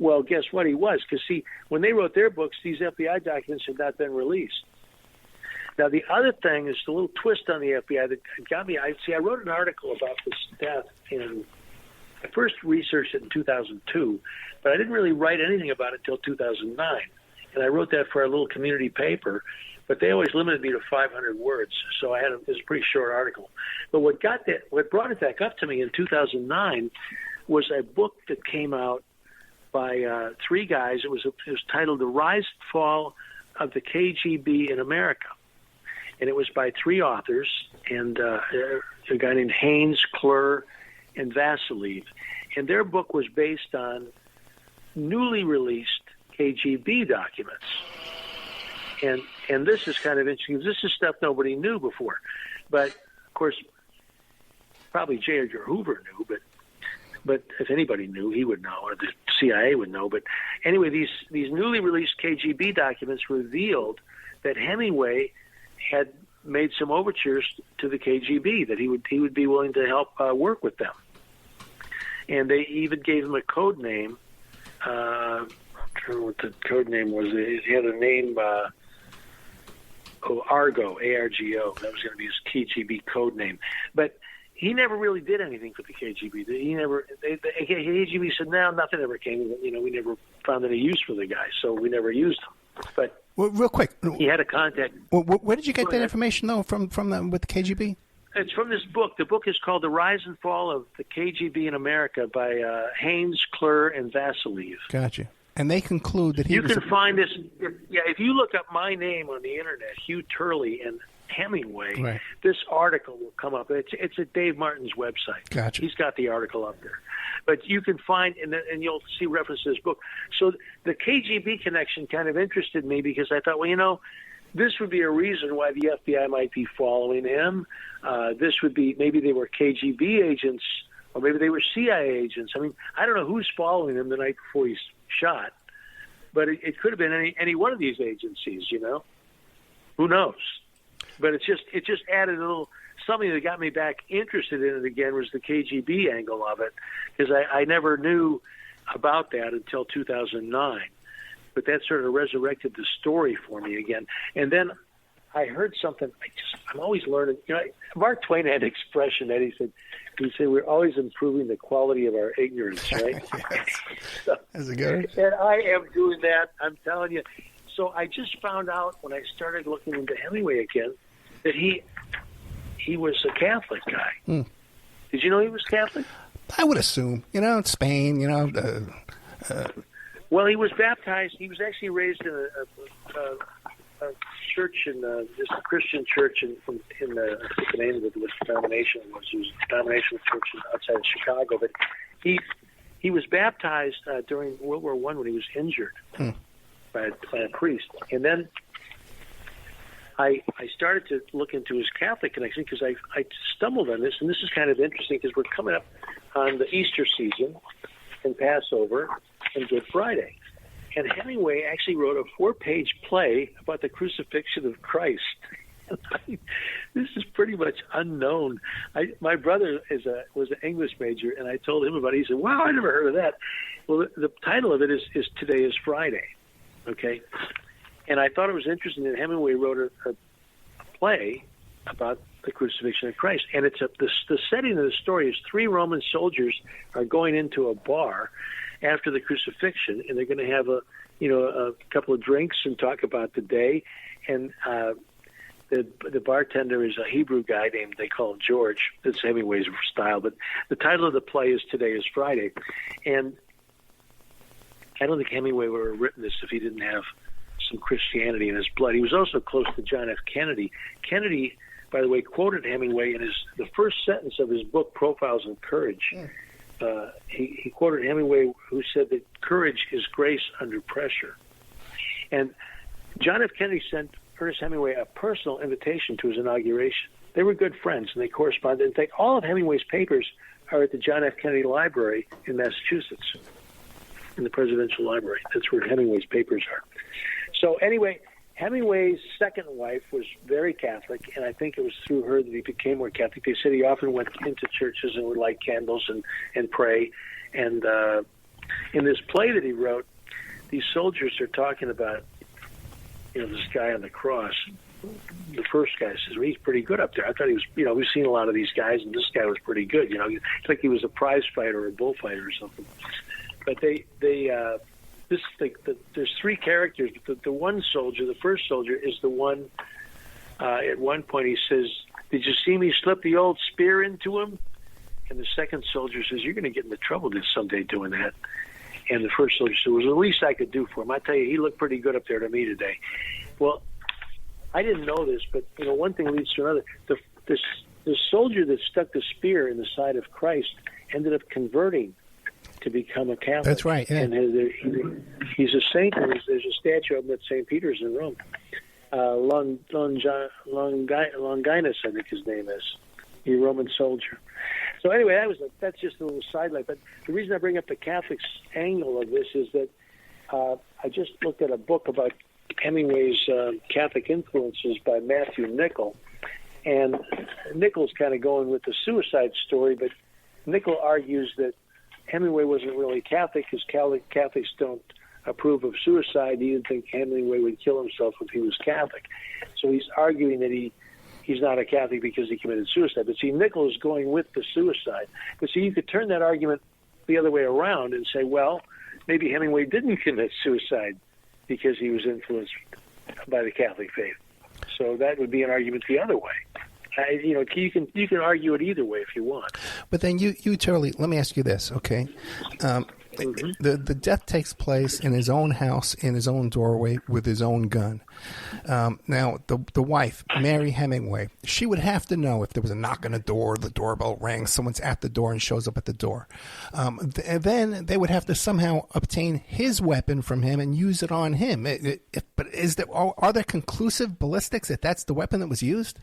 Well, guess what? He was, because see, when they wrote their books, these FBI documents had not been released. Now, the other thing is the little twist on the FBI that got me. I wrote an article about this death I first researched it in 2002, but I didn't really write anything about it until 2009. And I wrote that for our little community paper, but they always limited me to 500 words, so it was a pretty short article. But what brought it back up to me in 2009 was a book that came out by three guys. It was titled "The Rise and Fall of the KGB in America," and it was by three authors, and a guy named Haynes, Klur, and Vasiliev. And their book was based on newly released KGB documents. And this is kind of interesting. This is stuff nobody knew before. But, of course, probably J. Edgar Hoover knew, but if anybody knew, he would know, or the CIA would know. But anyway, these newly released KGB documents revealed that Hemingway had made some overtures to the KGB, that he would be willing to help work with them. And they even gave him a code name. I don't know what the code name was. He had a name, Argo, A-R-G-O. That was going to be his KGB code name. But he never really did anything for the KGB. The KGB said, no, nothing ever came. We never found any use for the guy, so we never used him. But well, real quick, he had a contact. Where did you get that information, though, from with the KGB? It's from this book. The book is called The Rise and Fall of the KGB in America by Haynes, Klur, and Vasiliev. Gotcha. And they conclude that you can find this. If you look up my name on the internet, Hugh Turley and Hemingway, right, this article will come up. It's at Dave Martin's website. Gotcha. He's got the article up there. But you can find, and you'll see reference to this book. So the KGB connection kind of interested me because I thought, this would be a reason why the FBI might be following him. This would be, maybe they were KGB agents, or maybe they were CIA agents. I mean, I don't know who's following him the night before he's shot, but it could have been any one of these agencies, Who knows? But it just added a little something that got me back interested in it again, was the KGB angle of it, because I never knew about that until 2009. But that sort of resurrected the story for me again. And then I heard something. I'm always learning. Mark Twain had an expression that he said, we're always improving the quality of our ignorance, right? Yes. That's a good. And I am doing that, I'm telling you. So I just found out when I started looking into Hemingway again that he was a Catholic guy. Did you know he was Catholic? I would assume. In Spain, Well, he was baptized. He was actually raised in a church just a Christian church I think the name of it was denomination. It was a denominational church outside of Chicago. But he was baptized during World War I when he was injured by a priest. And then I started to look into his Catholic connection because I stumbled on this, and this is kind of interesting because we're coming up on the Easter season and Passover and Good Friday. And Hemingway actually wrote a 4-page play about the crucifixion of Christ. This is pretty much unknown. My brother was an English major, and I told him about it. He said, wow, I never heard of that. Well, the title of it is Today is Friday, okay? And I thought it was interesting that Hemingway wrote a play about the crucifixion of Christ. And it's the setting of the story is 3 Roman soldiers are going into a bar after the crucifixion, and they're going to have a couple of drinks and talk about the day. And the bartender is a Hebrew guy named, they call him George. That's Hemingway's style. But the title of the play is Today is Friday. And I don't think Hemingway would have written this if he didn't have some Christianity in his blood. He was also close to John F. Kennedy. Kennedy, by the way, quoted Hemingway in the first sentence of his book, Profiles in Courage. He quoted Hemingway, who said that courage is grace under pressure. And John F. Kennedy sent Ernest Hemingway a personal invitation to his inauguration. They were good friends, and they corresponded. In fact, all of Hemingway's papers are at the John F. Kennedy Library in Massachusetts, in the Presidential Library. That's where Hemingway's papers are. So anyway, Hemingway's second wife was very Catholic, and I think it was through her that he became more Catholic. They said he often went into churches and would light candles and pray. And in this play that he wrote, these soldiers are talking about, this guy on the cross. The first guy says, well, he's pretty good up there. I thought he was, we've seen a lot of these guys, and this guy was pretty good. It's like he was a prize fighter or a bullfighter or something. But there's three characters. But the one soldier, the first soldier, is the one. At one point, he says, "Did you see me slip the old spear into him?" And the second soldier says, "You're going to get into trouble someday doing that." And the first soldier said, "It was the least I could do for him. I tell you, he looked pretty good up there to me today." Well, I didn't know this, but one thing leads to another. The soldier that stuck the spear in the side of Christ ended up converting to become a Catholic. That's right. Yeah. And he's a saint. And there's a statue of him at St. Peter's in Rome. Longinus, I think his name is. He's a Roman soldier. So anyway, that's just a little sidelight. But the reason I bring up the Catholics angle of this is that I just looked at a book about Hemingway's Catholic influences by Matthew Nichol. And Nichol's kind of going with the suicide story, but Nichol argues that Hemingway wasn't really Catholic because Catholics don't approve of suicide. He didn't think Hemingway would kill himself if he was Catholic. So he's arguing that he's not a Catholic because he committed suicide. But see, Nichol is going with the suicide. But see, you could turn that argument the other way around and say, well, maybe Hemingway didn't commit suicide because he was influenced by the Catholic faith. So that would be an argument the other way. You can argue it either way if you want. But then Hugh Turley, let me ask you this, okay? The death takes place in his own house, in his own doorway, with his own gun. Now, the wife, Mary Hemingway, she would have to know if there was a knock on the door, the doorbell rings, someone's at the door and shows up at the door. And then they would have to somehow obtain his weapon from him and use it on him. But are there conclusive ballistics that that's the weapon that was used?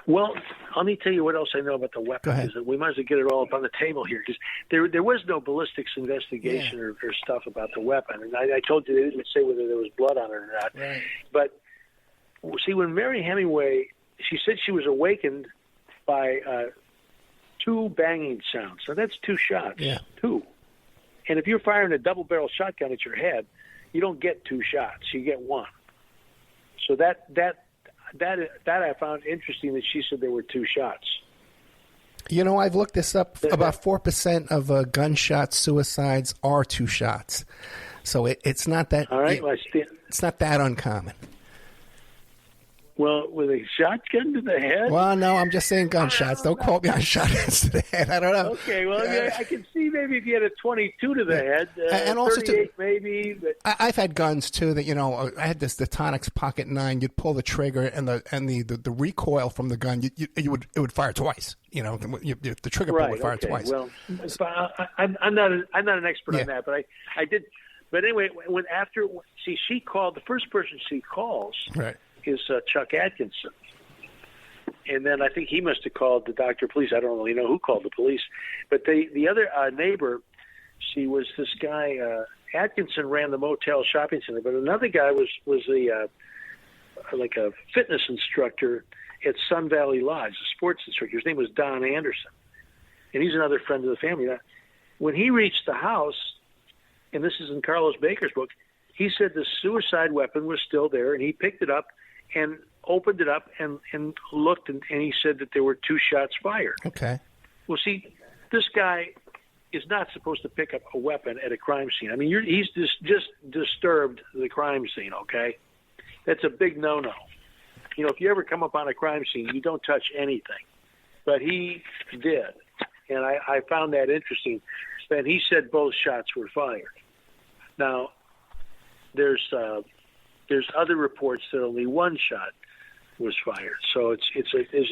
Well, let me tell you what else I know about the weapon. Go ahead. We might as well get it all up on the table here because there was no ballistics investigation or stuff about the weapon. And I told you they didn't say whether there was blood on it or not. Right. But, see, when Mary Hemingway, she said she was awakened by two banging sounds. So that's two shots. Yeah. Two. And if you're firing a double-barrel shotgun at your head, you don't get two shots. You get one. So that I found interesting that she said there were two shots. I've looked this up. About 4% of gunshot suicides are two shots. So it's not that. All right, it's not that uncommon. Well, with a shotgun to the head? Well, no, I'm just saying gunshots. Don't quote me on shotguns to the head. I don't know. Okay, well, I can see maybe if you had a 22 to the head, and also 38 maybe. But I've had guns too that I had the Tonix Pocket 9. You'd pull the trigger, and the recoil from the gun, it would fire twice. The trigger pull would fire twice. Well, I'm not an expert on that, but I did. But anyway, she called, the first person she calls. Right. Is Chuck Atkinson. And then I think he must have called the doctor, police. I don't really know who called the police. But the other neighbor, she was this guy, Atkinson ran the motel shopping center, but another guy was like a fitness instructor at Sun Valley Lodge, a sports instructor. His name was Don Anderson. And he's another friend of the family. Now, when he reached the house, and this is in Carlos Baker's book, he said the suicide weapon was still there, and he picked it up and opened it up and looked, and he said that there were two shots fired. Okay. Well, see, this guy is not supposed to pick up a weapon at a crime scene. I mean, he's just disturbed the crime scene, okay? That's a big no-no. If you ever come up on a crime scene, you don't touch anything. But he did, and I found that interesting. And he said both shots were fired. Now, there's other reports that only one shot was fired. So there's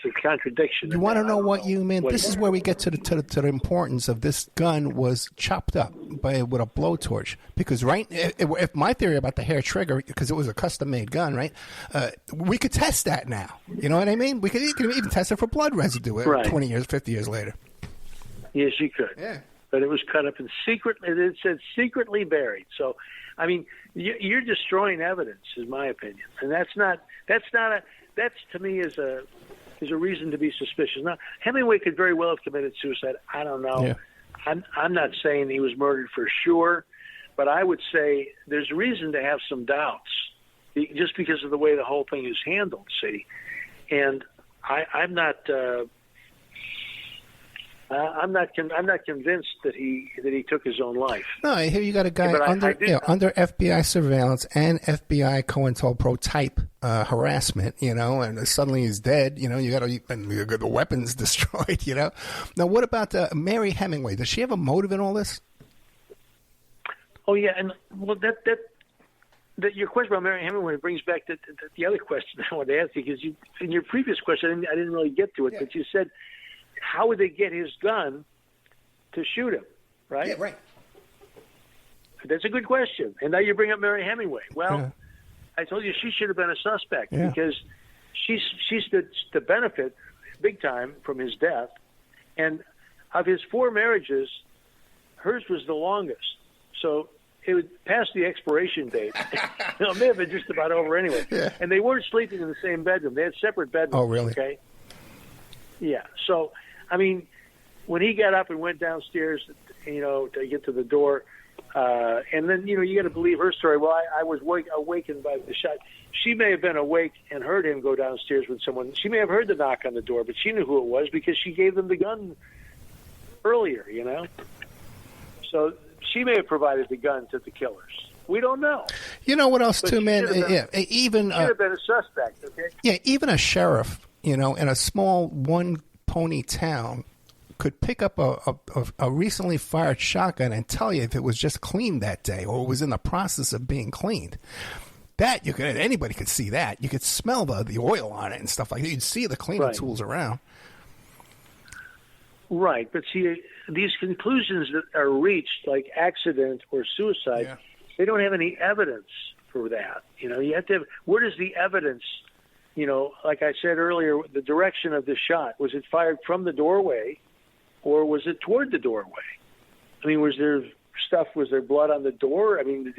a contradiction. You want to know what you mean? This is where we get to the importance of this gun was chopped up with a blowtorch. Because if my theory about the hair trigger, because it was a custom made gun, right? We could test that now. You know what I mean? We could even test it for blood residue 20 years, 50 years later. Yes, you could. Yeah. But it was cut up and it said secretly buried. So, I mean, you're destroying evidence, is my opinion, and that's to me is a reason to be suspicious. Now, Hemingway could very well have committed suicide. I don't know. Yeah. I'm not saying he was murdered for sure, but I would say there's reason to have some doubts just because of the way the whole thing is handled, see. And I'm not convinced that he took his own life. No, here you got a guy under FBI surveillance and FBI COINTELPRO type harassment, and suddenly he's dead. You got the weapons destroyed. Now, what about Mary Hemingway? Does she have a motive in all this? Oh yeah, and well, that your question about Mary Hemingway brings back the other question I wanted to ask you, because in your previous question I didn't really get to it, but you said, how would they get his gun to shoot him, right? Yeah, right. That's a good question. And now you bring up Mary Hemingway. Well, I told you she should have been a suspect because she's the benefit big time from his death. And of his 4 marriages, hers was the longest. So it would pass the expiration date. It may have been just about over anyway. Yeah. And they weren't sleeping in the same bedroom. They had separate bedrooms. Oh, really? Okay. Yeah. So, I mean, when he got up and went downstairs, to get to the door, and then, you got to believe her story. Well, I was awakened by the shot. She may have been awake and heard him go downstairs with someone. She may have heard the knock on the door, but she knew who it was because she gave them the gun earlier, So she may have provided the gun to the killers. We don't know. You know what else, too, man? Even should have been a suspect. Okay. Yeah, even a sheriff, in a small one-pony town, could pick up a recently fired shotgun and tell you if it was just cleaned that day or it was in the process of being cleaned. That anybody could see that. You could smell the oil on it and stuff like that. You'd see the cleaning tools around. Right, but see, these conclusions that are reached, like accident or suicide, they don't have any evidence for that. You have to have. Where does the evidence? Like I said earlier, the direction of the shot, was it fired from the doorway or was it toward the doorway? I mean, was there blood on the door? I mean,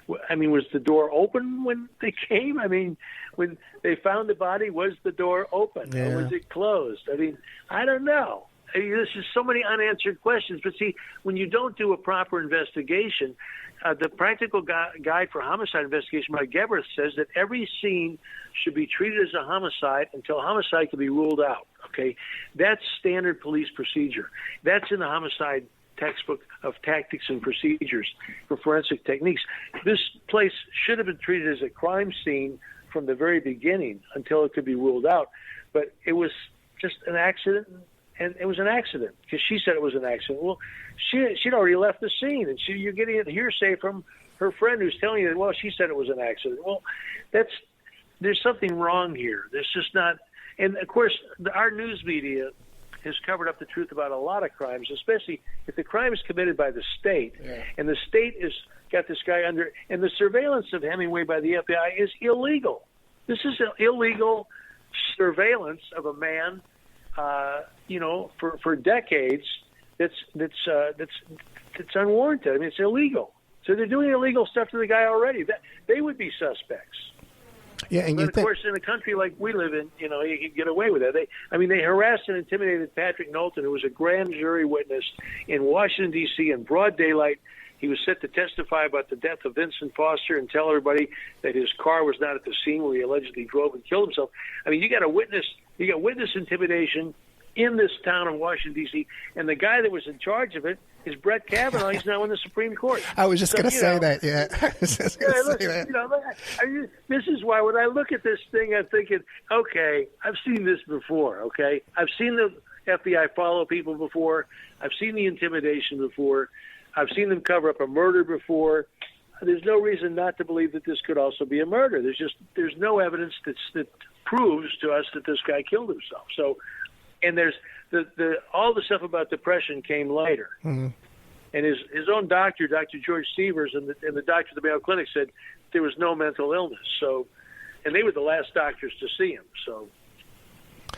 was the door open when they came? I mean, when they found the body, was the door open or was it closed? I mean, I don't know. This is so many unanswered questions. But see, when you don't do a proper investigation, the Practical Guide for Homicide Investigation by Geberth says that every scene should be treated as a homicide until homicide can be ruled out. Okay, that's standard police procedure. That's in the homicide textbook of tactics and procedures for forensic techniques. This place should have been treated as a crime scene from the very beginning until it could be ruled out. But it was just an accident. And it was an accident because she said it was an accident. Well, she'd already left the scene, and you're getting a hearsay from her friend who's telling you that, well, she said it was an accident. Well, there's something wrong here. There's just not. And, of course, our news media has covered up the truth about a lot of crimes, especially if the crime is committed by the state, and the state has got this guy under, and the surveillance of Hemingway by the FBI is illegal. This is an illegal surveillance of a man for decades, that's unwarranted. I mean, it's illegal. So they're doing illegal stuff to the guy already. They would be suspects. Yeah, and but of course, in a country like we live in, you can get away with that. They harassed and intimidated Patrick Knowlton, who was a grand jury witness in Washington, D.C. in broad daylight. He was set to testify about the death of Vincent Foster and tell everybody that his car was not at the scene where he allegedly drove and killed himself. I mean, you got witness intimidation in this town of Washington, D.C., and the guy that was in charge of it is Brett Kavanaugh. He's now in the Supreme Court. I was just going to say that, I was just going to say that. This is why when I look at this thing, I'm thinking, okay, I've seen this before, okay? I've seen the FBI follow people before. I've seen the intimidation before. I've seen them cover up a murder before. There's no reason not to believe that this could also be a murder. There's no evidence that proves to us that this guy killed himself. So, and there's all the stuff about depression came later. Mm-hmm. And his own doctor, Dr. George Sievers, and the doctor at the Mayo Clinic said there was no mental illness. So, and they were the last doctors to see him. So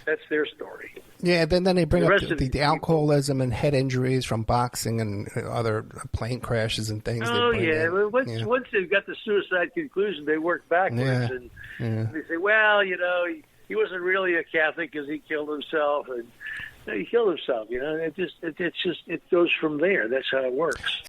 that's their story. Yeah, then they bring up the alcoholism and head injuries from boxing and other plane crashes and things. Oh, yeah. Well, once they've got the suicide conclusion, they work backwards. And they say, well, he wasn't really a Catholic because he killed himself. And He killed himself. It goes from there. That's how it works.